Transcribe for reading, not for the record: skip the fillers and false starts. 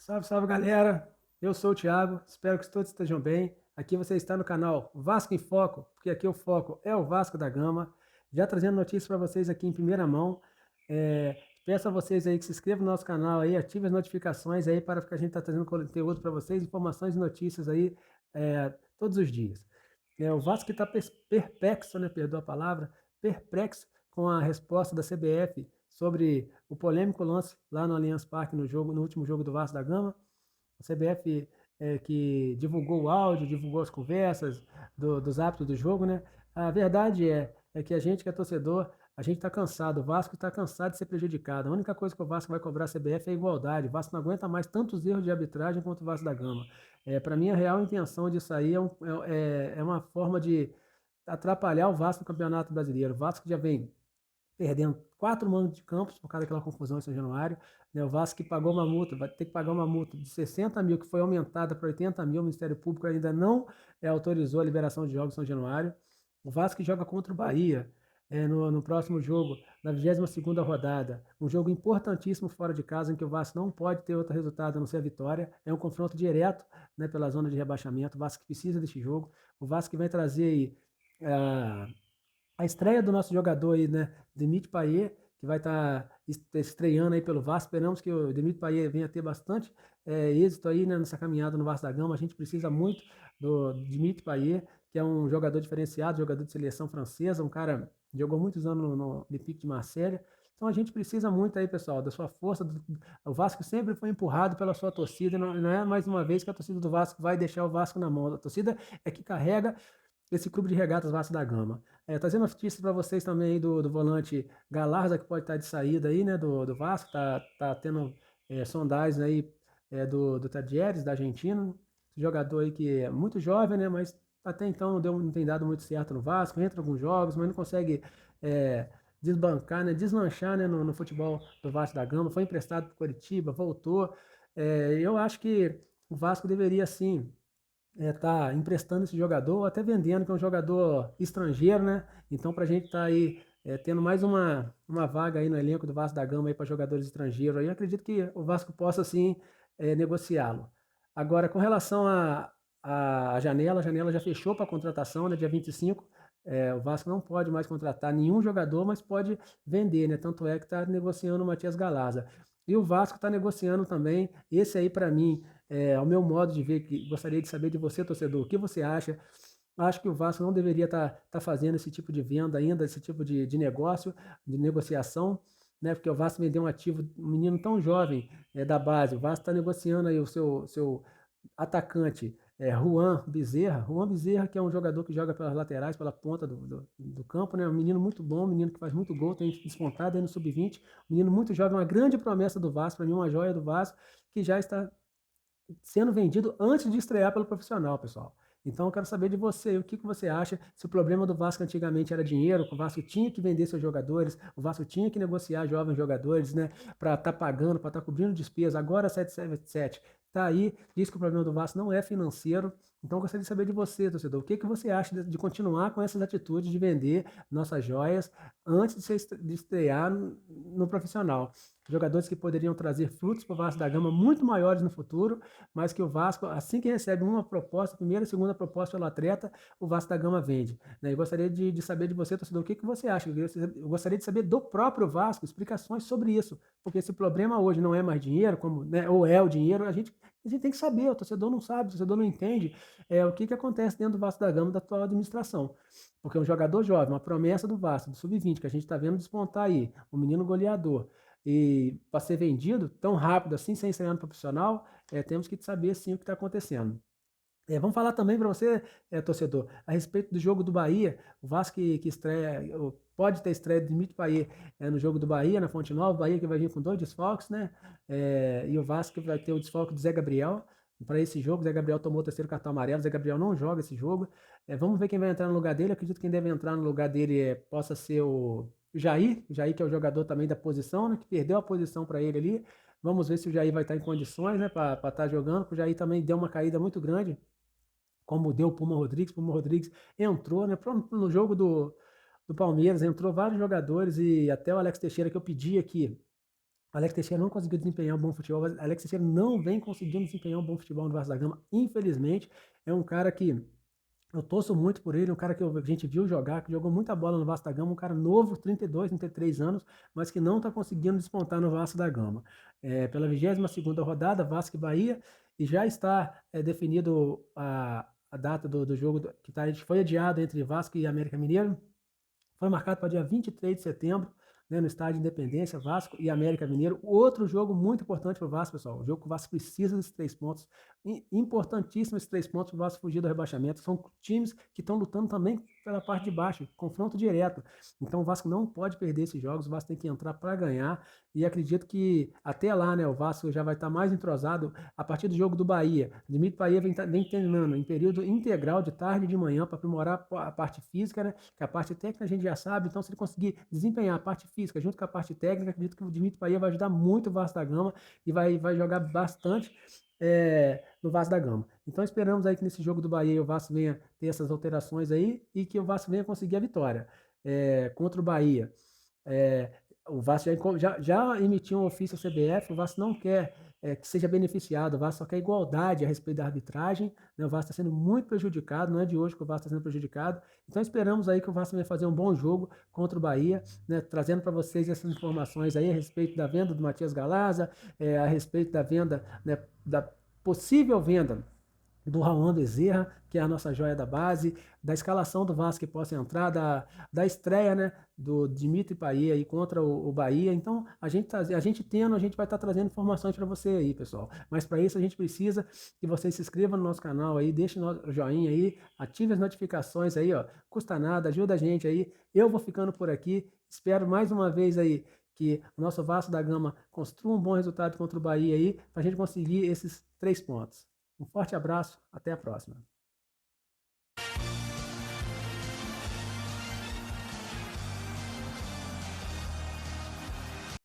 Salve, salve galera! Eu sou o Thiago, espero que todos estejam bem. Aqui você está no canal Vasco em Foco, porque aqui o foco é o Vasco da Gama. Já trazendo notícias para vocês aqui em primeira mão. Peço a vocês aí que se inscrevam no nosso canal aí, ativem as notificações aí para que a gente está trazendo conteúdo para vocês, informações e notícias aí todos os dias. O Vasco está perplexo, né? Perdoa a palavra, perplexo com a resposta da CBF sobre o polêmico lance lá no Allianz Parque no último jogo do Vasco da Gama. A CBF que divulgou o áudio, divulgou as conversas dos árbitros do jogo, né? A verdade é que a gente que é torcedor, a gente está cansado, o Vasco está cansado de ser prejudicado. A única coisa que o Vasco vai cobrar a CBF é a igualdade. O Vasco não aguenta mais tantos erros de arbitragem quanto o Vasco da Gama. Para mim, a real intenção disso aí é uma forma de atrapalhar o Vasco no Campeonato Brasileiro. O Vasco já vem perdendo 4 mandos de campos por causa daquela confusão em São Januário. Né? O Vasco que pagou uma multa, vai ter que pagar uma multa de 60 mil, que foi aumentada para 80 mil. O Ministério Público ainda não autorizou a liberação de jogos em São Januário. O Vasco que joga contra o Bahia no próximo jogo, na 22ª rodada. Um jogo importantíssimo fora de casa, em que o Vasco não pode ter outro resultado a não ser a vitória. É um confronto direto, né, pela zona de rebaixamento. O Vasco que precisa desse jogo. O Vasco que vai trazer aí a estreia do nosso jogador aí, né, Dimitri Payet, que vai estar estreando aí pelo Vasco. Esperamos que o Dimitri Payet venha ter bastante êxito aí, né, nessa caminhada no Vasco da Gama. A gente precisa muito do Dimitri Payet, que é um jogador diferenciado, jogador de seleção francesa, um cara que jogou muitos anos no Olympique de Marselha. Então a gente precisa muito aí, pessoal, da sua força. O Vasco sempre foi empurrado pela sua torcida, não é mais uma vez que a torcida do Vasco vai deixar o Vasco na mão. A torcida é que carrega esse clube de regatas Vasco da Gama. Trazendo notícias para vocês também aí do volante Galarza, que pode estar de saída aí, né, do Vasco. Tá tendo sondagens aí do Tadieres, da Argentina. Jogador aí que é muito jovem, né, mas até então não tem dado muito certo no Vasco. Entra em alguns jogos, mas não consegue desbancar, né, deslanchar, né, no futebol do Vasco da Gama. Foi emprestado para o Coritiba, voltou. Eu acho que o Vasco deveria, sim, tá emprestando esse jogador ou até vendendo, que é um jogador estrangeiro, né? Então, para a gente tá aí tendo mais uma vaga aí no elenco do Vasco da Gama para jogadores estrangeiros, aí eu acredito que o Vasco possa sim negociá-lo. Agora, com relação à janela, a janela já fechou para contratação, né? Dia 25. O Vasco não pode mais contratar nenhum jogador, mas pode vender, né? Tanto é que está negociando o Matias Galaza. E o Vasco está negociando também. Esse aí, para mim, ao meu modo de ver, que gostaria de saber de você, torcedor, o que você acha? Acho que o Vasco não deveria estar fazendo esse tipo de venda ainda, esse tipo de negócio, de negociação, né? Porque o Vasco vendeu um ativo, um menino tão jovem da base. O Vasco está negociando aí o seu atacante, Juan Bezerra, que é um jogador que joga pelas laterais, pela ponta do campo, né? Um menino muito bom, um menino que faz muito gol, tem despontado aí no sub-20, um menino muito jovem, uma grande promessa do Vasco, para mim uma joia do Vasco, que já está sendo vendido antes de estrear pelo profissional, pessoal. Então eu quero saber de você, o que você acha, se o problema do Vasco antigamente era dinheiro, que o Vasco tinha que vender seus jogadores, o Vasco tinha que negociar jovens jogadores, né, para estar pagando, para estar cobrindo despesa. Agora a 777 está aí, diz que o problema do Vasco não é financeiro. Então eu gostaria de saber de você, torcedor, o que você acha de continuar com essas atitudes de vender nossas joias antes de estrear no profissional. Jogadores que poderiam trazer frutos para o Vasco da Gama muito maiores no futuro, mas que o Vasco, assim que recebe uma proposta, primeira e segunda proposta pelo atleta, o Vasco da Gama vende. Né? Eu gostaria de saber de você, torcedor, o que você acha? Eu gostaria de saber do próprio Vasco explicações sobre isso, porque esse problema hoje não é mais dinheiro, como, né, ou é o dinheiro, a gente tem que saber, o torcedor não sabe, o torcedor não entende o que acontece dentro do Vasco da Gama da atual administração. Porque um jogador jovem, uma promessa do Vasco, do Sub-20, que a gente está vendo despontar aí, um menino goleador, e para ser vendido tão rápido assim, sem estrear no profissional, temos que saber sim o que está acontecendo. Vamos falar também para você, torcedor, a respeito do jogo do Bahia. O Vasco que estreia, pode ter estreia de Dimitri Payet no jogo do Bahia, na Fonte Nova. O Bahia que vai vir com 2 desfalques, né? E o Vasco que vai ter o desfalque do Zé Gabriel para esse jogo. O Zé Gabriel tomou o terceiro cartão amarelo. O Zé Gabriel não joga esse jogo. Vamos ver quem vai entrar no lugar dele. Eu acredito que quem deve entrar no lugar dele possa ser o Jair. O Jair, que é o jogador também da posição, né? Que perdeu a posição para ele ali. Vamos ver se o Jair vai estar em condições, né, para estar jogando. O Jair também deu uma caída muito grande, como deu o Puma Rodrigues. Puma Rodrigues entrou, né, no jogo do Palmeiras, entrou vários jogadores, e até o Alex Teixeira, que eu pedi aqui Alex Teixeira não conseguiu desempenhar um bom futebol. Alex Teixeira não vem conseguindo desempenhar um bom futebol no Vasco da Gama. Infelizmente, é um cara que eu torço muito por ele, um cara que a gente viu jogar, que jogou muita bola no Vasco da Gama, um cara novo, 32, 33 anos, mas que não está conseguindo despontar no Vasco da Gama. Pela 22ª rodada, Vasco e Bahia, e já está definido a data do jogo foi adiado entre Vasco e América Mineiro. Foi marcado para dia 23 de setembro, né, no estádio Independência, Vasco e América Mineiro. Outro jogo muito importante para o Vasco, pessoal. O jogo que o Vasco precisa desses 3 pontos. Importantíssimo esses 3 pontos para o Vasco fugir do rebaixamento. São times que estão lutando também pela parte de baixo, confronto direto. Então o Vasco não pode perder esses jogos, o Vasco tem que entrar para ganhar. E acredito que até lá, né, o Vasco já vai estar mais entrosado a partir do jogo do Bahia. Dimitri Bahia vem treinando em período integral de tarde e de manhã para aprimorar a parte física, né? Que a parte técnica a gente já sabe. Então, se ele conseguir desempenhar a parte física junto com a parte técnica, acredito que o Dimitri Bahia vai ajudar muito o Vasco da Gama e vai jogar bastante no Vasco da Gama. Então esperamos aí que nesse jogo do Bahia o Vasco venha ter essas alterações aí e que o Vasco venha conseguir a vitória contra o Bahia. O Vasco já emitiu um ofício à CBF, o Vasco não quer que seja beneficiado, o Vasco só quer igualdade a respeito da arbitragem, né? O Vasco está sendo muito prejudicado, não é de hoje que o Vasco está sendo prejudicado, então esperamos aí que o Vasco venha fazer um bom jogo contra o Bahia, né? Trazendo para vocês essas informações aí a respeito da venda do Matias Galaza, a respeito da venda, né, da possível venda do Raul Bezerra, que é a nossa joia da base, da escalação do Vasco que possa entrar, da estreia, né, do Dimitri Payet aí contra o Bahia. Então, a gente vai estar trazendo informações para você aí, pessoal. Mas para isso a gente precisa que você se inscreva no nosso canal aí, deixe o joinha aí, ative as notificações aí, ó. Custa nada, ajuda a gente aí. Eu vou ficando por aqui. Espero mais uma vez aí que o nosso Vasco da Gama construa um bom resultado contra o Bahia aí, para a gente conseguir esses 3 pontos. Um forte abraço, até a próxima.